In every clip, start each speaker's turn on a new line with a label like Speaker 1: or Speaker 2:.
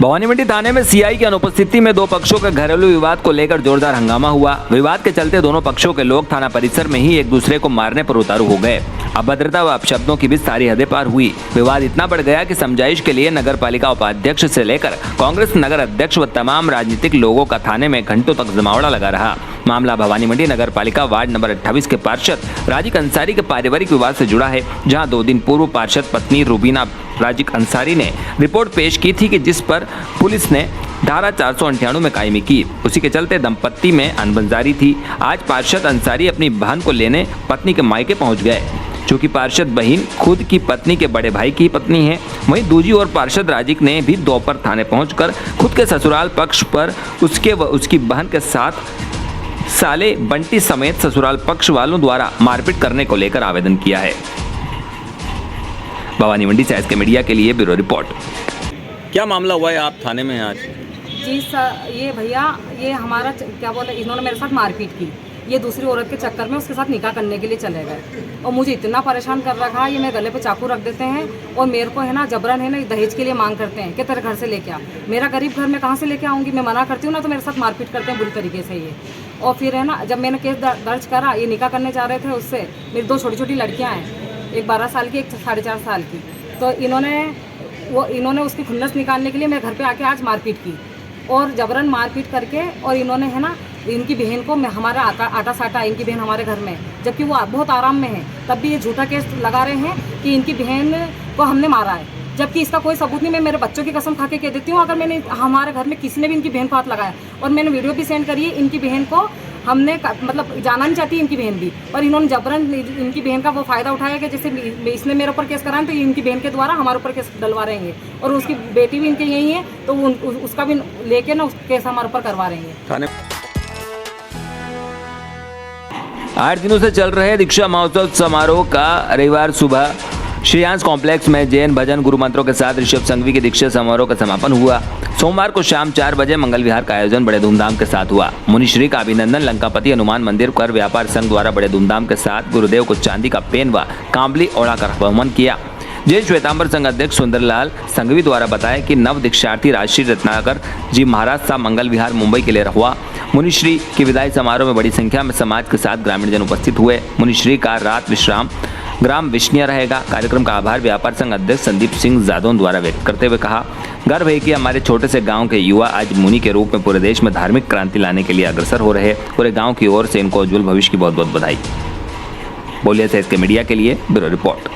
Speaker 1: भवानी मंडी थाने में सीआई की अनुपस्थिति में दो पक्षों के घरेलू विवाद को लेकर जोरदार हंगामा हुआ। विवाद के चलते दोनों पक्षों के लोग थाना परिसर में ही एक दूसरे को मारने पर उतारू हो गए। अभद्रता व अपशब्दों की भी सारी हदें पार हुई। विवाद इतना बढ़ गया कि समझाइश के लिए नगर पालिका उपाध्यक्ष से लेकर कांग्रेस नगर अध्यक्ष व तमाम राजनीतिक लोगों का थाने में घंटों तक जमावड़ा लगा रहा। मामला भवानी मंडी नगर पालिका वार्ड नंबर 28 के पार्षद राजिक अंसारी के पारिवारिक विवाद से जुड़ा है, जहां 2 दिन पूर्व पार्षद पत्नी रूबीना राजिक अंसारी ने रिपोर्ट पेश की थी कि जिस पर पुलिस ने धारा 498 में कायमी की। उसी के चलते दंपत्ति में अनबंजारी थी। आज पार्षद अंसारी अपनी बहन को लेने पत्नी के मायके पहुंच गए। चूंकि पार्षद बहन खुद की पत्नी के बड़े भाई की पत्नी है, वहीं दूजी ओर पार्षद राजिक ने भी दोपहर थाने पहुंचकर खुद के ससुराल पक्ष पर उसके व उसकी बहन के साथ साले बंटी समेत ससुराल पक्ष वालों द्वारा मारपीट करने को लेकर आवेदन किया है। भवानी मंडी से एसके मीडिया के लिए ब्यूरो रिपोर्ट। क्या मामला हुआ है, आप थाने में हैं आज?
Speaker 2: जी सर, ये भैया ये हमारा क्या बोले, इन्होंने मेरे साथ मारपीट की। ये दूसरी औरत के चक्कर में उसके साथ निकाह करने के लिए चले गए और मुझे इतना परेशान कर रखा है। ये मेरे गले पे चाकू रख देते हैं और मेरे को है ना जबरन है ना दहेज के लिए मांग करते हैं कि तेरे घर से लेके आ। मेरा गरीब घर में कहाँ से लेके आऊँगी? मैं मना करती हूँ ना तो मेरे साथ मारपीट करते हैं बुरी तरीके से ये। और फिर है ना, जब मैंने केस दर्ज करा, ये निकाह करने जा रहे थे उससे, मेरी 2 छोटी छोटी लड़कियाँ हैं, एक 12 साल की, एक 4.5 साल की। तो इन्होंने उसकी खुन्नस निकालने के लिए मेरे घर पे आके आज मारपीट की और जबरन मारपीट करके, और इन्होंने है ना इनकी बहन को हमारा आटा साटा, इनकी बहन हमारे घर में, जबकि वो बहुत आराम में है, तब भी ये झूठा केस लगा रहे हैं कि इनकी बहन को हमने मारा है, जबकि इसका कोई सबूत नहीं। मैं मेरे बच्चों की कसम खा के कह देती हूँ, अगर मैंने हमारे घर में किसी ने भी इनकी बहन को हाथ लगाया, और मैंने वीडियो भी सेंड करी है, इनकी बहन को हमने मतलब जाना नहीं चाहती इनकी बहन भी, पर इन्होंने जबरन इनकी बहन का वो फ़ायदा उठाया कि जैसे इसने मेरे ऊपर केस कराया तो इनकी बहन के द्वारा हमारे ऊपर केस डलवा रहे हैं, और उसकी बेटी भी इनके यही है तो उसका भी लेके ना केस हमारे ऊपर करवा रहे हैं।
Speaker 1: 8 दिनों से चल रहे दीक्षा महोत्सव समारोह का रविवार सुबह श्रेयांश कॉम्प्लेक्स में जैन भजन गुरु मंत्रों के साथ ऋषभ संघवी के दीक्षा समारोह का समापन हुआ। सोमवार को शाम 4 बजे मंगल विहार का आयोजन बड़े धूमधाम के साथ हुआ। मुनिश्री का अभिनंदन लंकापति हनुमान मंदिर कर व्यापार संघ द्वारा बड़े धूमधाम के साथ गुरुदेव को चांदी का पेन व कांबली ओढ़ाकर बहुमन किया। जैन श्वेतांबर संघ अध्यक्ष सुंदरलाल संघवी द्वारा बताया कि नव दीक्षार्थी राजश्री रत्नाकर जी महाराज साहब मंगल विहार मुंबई के लिए हुआ। मुनिश्री की विदाई समारोह में बड़ी संख्या में समाज के साथ ग्रामीण जन उपस्थित हुए। मुनिश्री का रात विश्राम ग्राम विष्णिया रहेगा। कार्यक्रम का आभार व्यापार संघ अध्यक्ष संदीप सिंह जादौन द्वारा व्यक्त करते हुए कहा, गर्व है कि हमारे छोटे से गांव के युवा आज मुनि के रूप में पूरे देश में धार्मिक क्रांति लाने के लिए अग्रसर हो रहे। पूरे गांव की ओर से इनको उज्जवल भविष्य की बहुत बहुत बधाई। बोलिए से इसके मीडिया के लिए ब्यूरो रिपोर्ट।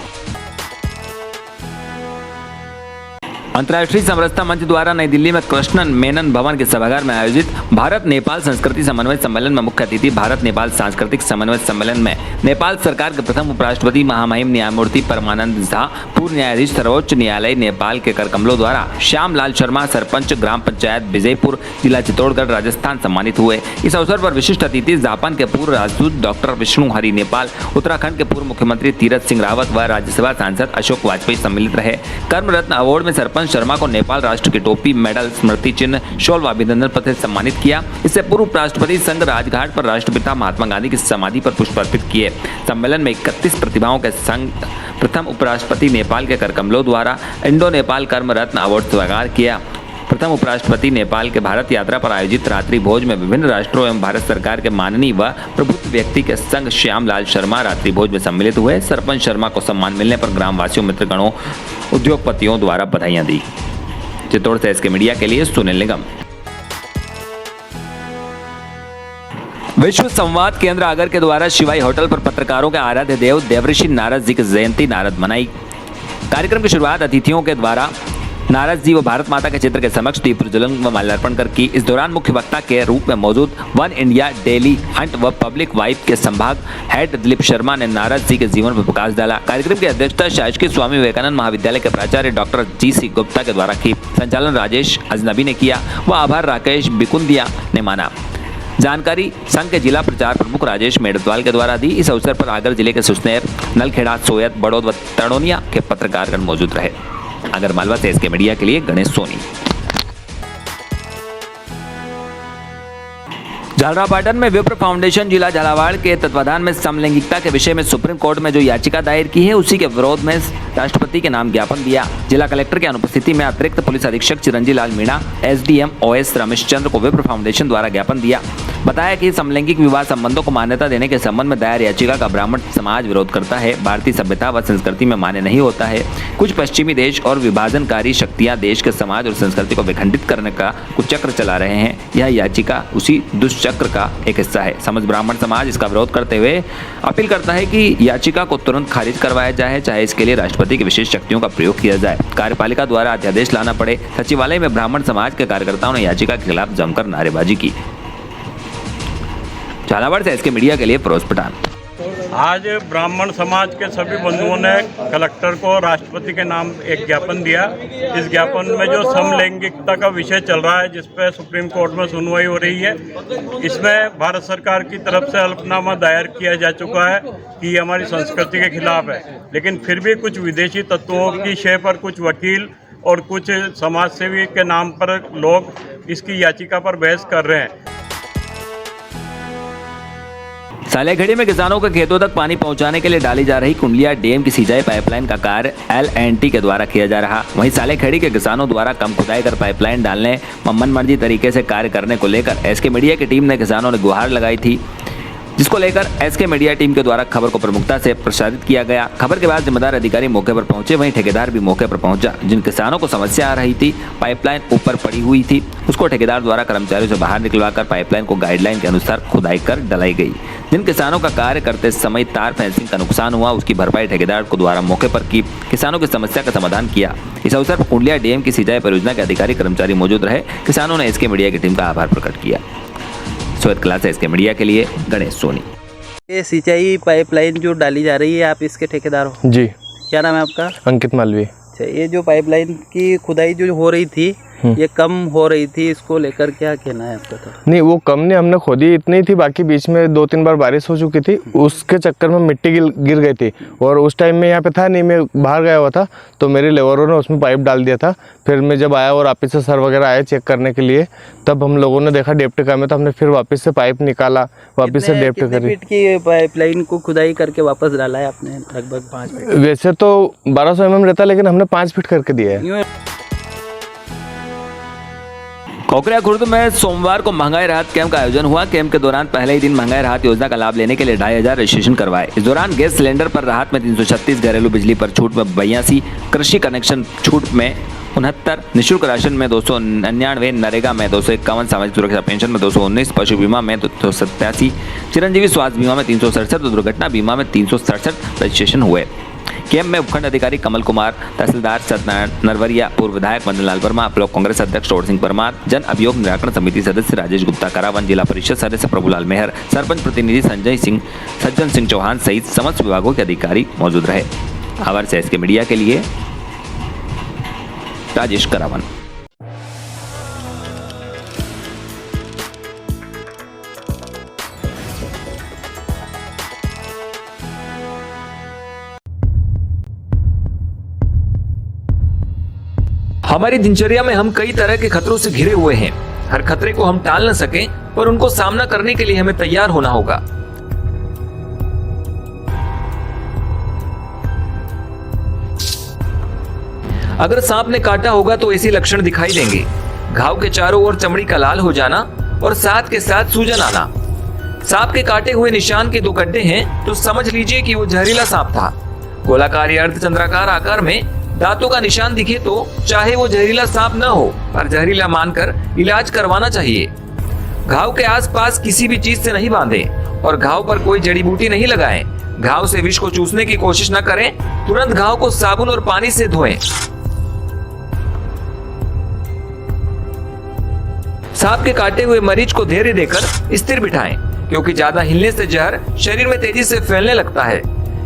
Speaker 1: अंतर्राष्ट्रीय समरसता मंच द्वारा नई दिल्ली में कृष्णन मेनन भवन के सभागार में आयोजित भारत नेपाल संस्कृति समन्वय सम्मेलन में मुख्य अतिथि भारत नेपाल सांस्कृतिक समन्वय सम्मेलन में नेपाल सरकार के प्रथम उपराष्ट्रपति महामहिम न्यायमूर्ति परमानंद झा, पूर्व न्यायाधीश सर्वोच्च न्यायालय नेपाल के करकमलों द्वारा श्याम लाल शर्मा, सरपंच ग्राम पंचायत विजयपुर, जिला चित्तौड़गढ़, राजस्थान सम्मानित हुए। इस अवसर पर विशिष्ट अतिथि जापान के पूर्व राजदूत डॉक्टर विष्णु हरि नेपाल, उत्तराखंड के पूर्व मुख्यमंत्री तीरथ सिंह रावत व राज्यसभा सांसद अशोक वाजपेयी सम्मिलित रहे। कर्म रत्न अवार्ड में सरपंच शर्मा को नेपाल राष्ट्र की टोपी, मेडल, स्मृति चिन्ह, शॉल व अभिनंदन पत्र से सम्मानित किया। इससे पूर्व राष्ट्रपति संघ राजघाट पर राष्ट्रपिता महात्मा गांधी की समाधि पर पुष्प अर्पित किए। सम्मेलन में 31 प्रतिभाओं के संघ प्रथम उपराष्ट्रपति नेपाल के करकमलों द्वारा इंडो नेपाल कर्म रत्न अवार्ड स्वीकार किया। प्रथम उपराष्ट्रपति नेपाल के भारत यात्रा पर आयोजित रात्रि भोज में विभिन्न राष्ट्रों एवं भारत सरकार के माननीय व प्रबुद्ध व्यक्ति के संघ श्याम लाल शर्मा रात्रि भोज में सम्मिलित हुए। सरपंच शर्मा को सम्मान मिलने पर ग्रामवासियों, मित्रगणों, उद्योगपतियों द्वारा बधाइयां दी। चित्तौड़ से इसके मीडिया के लिए सुनील निगम। विश्व संवाद केंद्र आगर के द्वारा शिवाई होटल पर पत्रकारों के आराध्य देव देवऋषि नारद जी की जयंती नारद मनाई। कार्यक्रम की शुरुआत अतिथियों के द्वारा नारद जी व भारत माता के चित्र के समक्ष दीप प्रज्वलन व माल्यार्पण कर की। इस दौरान मुख्य वक्ता के रूप में मौजूद वन इंडिया डेली हंट व पब्लिक वाइफ के संभाग हेड दिलीप शर्मा ने नारद जी के जीवन पर प्रकाश डाला। कार्यक्रम की अध्यक्षता शासकीय स्वामी विवेकानंद महाविद्यालय के प्राचार्य डॉक्टर जी.सी. गुप्ता के द्वारा की। संचालन राजेश अजनबी ने किया व आभार राकेश बिकुंदिया ने माना। जानकारी संघ के जिला प्रचार प्रमुख राजेश मेड़तवाल के द्वारा दी। इस अवसर पर आगर जिले के सुसनेर, नलखेड़ा, सोयत, बड़ौद व तड़ोनिया के पत्रकारगण मौजूद रहे। अगर मालवा से इसके मीडिया के लिए गणेश सोनी। झालरापाटन में विप्र फाउंडेशन जिला झालावाड़ के तत्वाधान में समलैंगिकता के विषय में सुप्रीम कोर्ट में जो याचिका दायर की है उसी के विरोध में राष्ट्रपति के नाम ज्ञापन दिया। जिला कलेक्टर की अनुपस्थिति में अतिरिक्त पुलिस अधीक्षक चिरंजीव लाल मीणा, एसडीएम ओएस रमेश चंद्र को विप्र फाउंडेशन द्वारा ज्ञापन दिया। बताया कि समलैंगिक विवाह संबंधों को मान्यता देने के संबंध में दायर याचिका का ब्राह्मण समाज विरोध करता है, भारतीय सभ्यता व संस्कृति में मान्य नहीं होता है। कुछ पश्चिमी देश और विभाजनकारी शक्तियां देश के समाज और संस्कृति को विखंडित करने का कुचक्र चला रहे हैं। यह याचिका उसी दुष्चक्र का एक हिस्सा है। समस्त ब्राह्मण समाज इसका विरोध करते हुए अपील करता है कि याचिका को तुरंत खारिज करवाया जाए, चाहे इसके लिए राष्ट्रपति की विशेष शक्तियों का प्रयोग किया जाए, कार्यपालिका द्वारा अध्यादेश लाना पड़े। सचिवालय में ब्राह्मण समाज के कार्यकर्ताओं ने याचिका के खिलाफ जमकर नारेबाजी की। झालावाड़ से एसके मीडिया के लिए फिरोज पठान।
Speaker 3: आज ब्राह्मण समाज के सभी बंधुओं ने कलेक्टर को राष्ट्रपति के नाम एक ज्ञापन दिया। इस ज्ञापन में जो समलैंगिकता का विषय चल रहा है, जिस पे सुप्रीम कोर्ट में सुनवाई हो रही है, इसमें भारत सरकार की तरफ से हल्फनामा दायर किया जा चुका है कि ये हमारी संस्कृति के खिलाफ है। लेकिन फिर भी कुछ विदेशी तत्वों की शय पर कुछ वकील और कुछ समाजसेवी के नाम पर लोग इसकी याचिका पर बहस कर रहे हैं।
Speaker 1: सालेखेड़ी में किसानों के खेतों तक पानी पहुंचाने के लिए डाली जा रही कुंडलिया डैम की सिंचाई पाइपलाइन का कार्य L&T के द्वारा किया जा रहा। वहीं सालेखेड़ी के किसानों द्वारा कम खुदाई कर पाइपलाइन डालने व मनमर्जी तरीके से कार्य करने को लेकर एसके मीडिया की टीम ने किसानों ने गुहार लगाई थी, जिसको लेकर एसके मीडिया टीम के द्वारा खबर को प्रमुखता से प्रसारित किया गया। खबर के बाद जिम्मेदार अधिकारी मौके पर पहुंचे, वहीं ठेकेदार भी मौके पर पहुंचा। जिन किसानों को समस्या आ रही थी, पाइपलाइन ऊपर पड़ी हुई थी, उसको ठेकेदार द्वारा कर्मचारियों से बाहर निकलवाकर पाइपलाइन को गाइडलाइन के अनुसार खुदाई कर डलाई गई। जिन किसानों का कार्य करते समय तार फेंसिंग का नुकसान हुआ, उसकी भरपाई ठेकेदार को द्वारा मौके पर की किसानों की समस्या का समाधान किया। इस अवसर पर कुंडलिया डैम की सिंचाई परियोजना के अधिकारी कर्मचारी मौजूद रहे। किसानों ने एसके मीडिया की टीम का आभार प्रकट किया। स्वेत कला से एसके मीडिया के लिए गणेश सोनी।
Speaker 4: ये सिंचाई पाइपलाइन जो डाली जा रही है, आप इसके ठेकेदार हो?
Speaker 5: जी।
Speaker 4: क्या नाम है आपका?
Speaker 5: अंकित मालवी।
Speaker 4: अच्छा, ये जो पाइपलाइन की खुदाई जो हो रही थी, ये कम हो रही थी, इसको लेकर क्या कहना है आपका? तो
Speaker 5: नहीं, वो कम नहीं, हमने खोदी इतनी थी, बाकी बीच में 2-3 बार बारिश हो चुकी थी, उसके चक्कर में मिट्टी गिर गई थी। और उस टाइम में यहाँ पे था नहीं, मैं बाहर गया हुआ था, तो मेरे लेबरों ने उसमें पाइप डाल दिया था। फिर मैं जब आया और वापस से सर वगैरह आए चेक करने के लिए, तब हम लोगों ने देखा डेप्ट कम है, तो हमने फिर वापस से पाइप निकाला, वापस से डेप्ट करी।
Speaker 4: फीट की पाइपलाइन को खुदाई करके वापस डाला है आपने? लगभग 5 फीट।
Speaker 5: वैसे तो 1200 mm रहता, लेकिन हमने 5 फीट करके दिया है।
Speaker 1: कोकरिया खुर्द में सोमवार को महंगाई राहत कैंप का आयोजन हुआ। कैंप के दौरान पहले ही दिन महंगाई राहत योजना का लाभ लेने के लिए 2500 रजिस्ट्रेशन करवाए। इस दौरान गैस सिलेंडर पर राहत में 336, घरेलू बिजली पर छूट में 82, कृषि कनेक्शन छूट में 69, निःशुल्क राशन में 299, नरेगा में 251, सामाजिक सुरक्षा पेंशन में 219, पशु बीमा में 287, चिरंजीवी स्वास्थ्य बीमा में 367 और दुर्घटना बीमा में 367 रजिस्ट्रेशन हुए। कैंप में उपखंड अधिकारी कमल कुमार, तहसीलदार सत्यनारायण नरवरिया, पूर्व विधायक मदन लाल वर्मा, ब्लॉक कांग्रेस अध्यक्ष टोड़ सिंह परमार, जन अभियोग निराकरण समिति सदस्य राजेश गुप्ता करावन, जिला परिषद सदस्य प्रभुलाल मेहर, सरपंच प्रतिनिधि संजय सिंह, सज्जन सिंह चौहान सहित समस्त विभागों के अधिकारी मौजूद रहे। खबर से एसके मीडिया के लिए राजेश करावन। हमारी दिनचर्या में हम कई तरह के खतरों से घिरे हुए हैं। हर खतरे को हम टाल न सके, पर उनको सामना करने के लिए हमें तैयार होना होगा। अगर सांप ने काटा होगा तो ऐसे लक्षण दिखाई देंगे: घाव के चारों ओर चमड़ी का लाल हो जाना और साथ के साथ सूजन आना। सांप के काटे हुए निशान के 2 गड्ढे हैं तो समझ लीजिए कि वो जहरीला सांप था। गोलाकार या अर्धचंद्राकार आकार में दांतों का निशान दिखे तो चाहे वो जहरीला सांप न हो, पर जहरीला मानकर इलाज करवाना चाहिए। घाव के आसपास किसी भी चीज से नहीं बांधें और घाव पर कोई जड़ी बूटी नहीं लगाएं। घाव से विष को चूसने की कोशिश न करें। तुरंत घाव को साबुन और पानी से धोएं। सांप के काटे हुए मरीज को धैर्य देकर स्थिर बिठाएं, क्योंकि ज्यादा हिलने से जहर शरीर में तेजी से फैलने लगता है।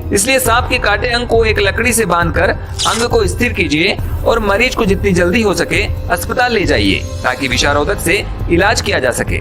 Speaker 1: इसलिए सांप के काटे अंग को एक लकड़ी से बांधकर अंग को स्थिर कीजिए और मरीज को जितनी जल्दी हो सके अस्पताल ले जाइए, ताकि विषारोधक से इलाज किया जा सके।